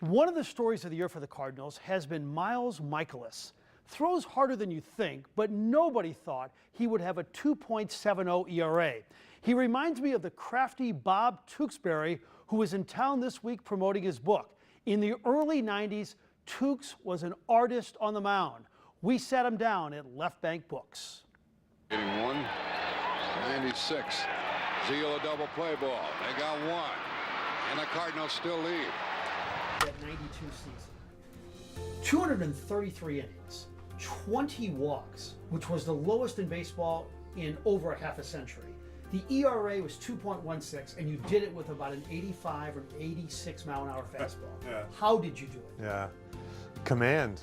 One of the stories of the year for the Cardinals has been Miles Michaelis. Throws harder than you think, but nobody thought he would have a 2.70 ERA. He reminds me of the crafty Bob Tewksbury, who was in town this week promoting his book. In the early 90s, Tewks was an artist on the mound. We sat him down at Left Bank Books. Getting one, 96. Zeal a double play ball. They got one, and the Cardinals still lead. That 92 season, 233 innings, 20 walks, which was the lowest in baseball in over a half a century. The ERA was 2.16, and you did it with about an 85 or 86 mile an hour fastball. Yeah. How did you do it? Yeah, command,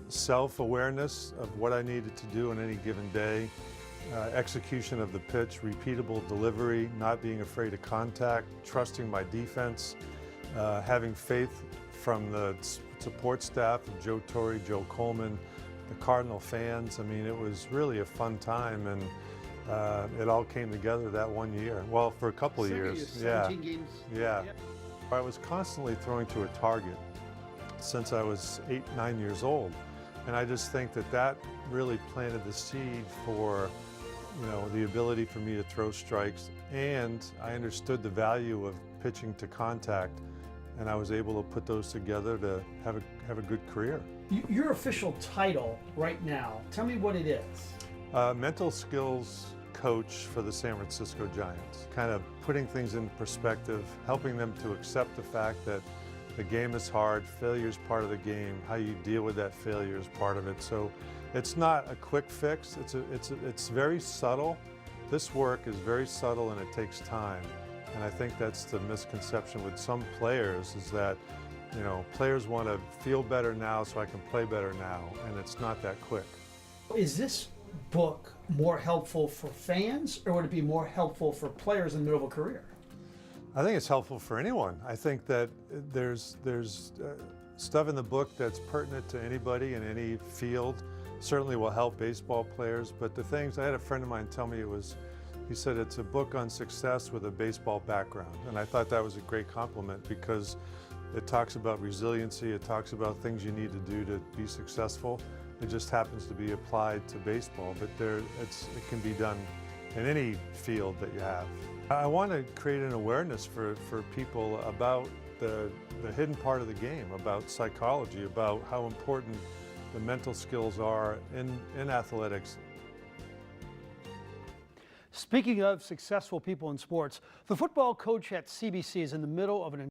self-awareness of what I needed to do on any given day, execution of the pitch, repeatable delivery, not being afraid of contact, trusting my defense, having faith from the support staff of Joe Torre, Joe Coleman, the Cardinal fans. I mean, it was really a fun time, and it all came together that one year. Well, for a couple of years. 17 games. Yeah. I was constantly throwing to a target since I was 8, 9 years old. And I just think that that really planted the seed for, the ability for me to throw strikes. And I understood the value of pitching to contact, and I was able to put those together to have a good career. Your official title right now, tell me what it is. Mental skills coach for the San Francisco Giants. Kind of putting things in perspective, helping them to accept the fact that the game is hard, failure is part of the game, how you deal with that failure is part of it. So it's not a quick fix, it's very subtle. This work is very subtle and it takes time. And I think that's the misconception with some players, is that, players want to feel better now so I can play better now, and it's not that quick. Is this book more helpful for fans, or would it be more helpful for players in the middle of a career? I think it's helpful for anyone. I think that there's stuff in the book that's pertinent to anybody in any field. Certainly will help baseball players, but the things, I had a friend of mine tell me he said it's a book on success with a baseball background. And I thought that was a great compliment, because it talks about resiliency, it talks about things you need to do to be successful. It just happens to be applied to baseball, but it can be done in any field that you have. I want to create an awareness for people about the hidden part of the game, about psychology, about how important the mental skills are in athletics. Speaking of successful people in sports, the football coach at CBC is in the middle of an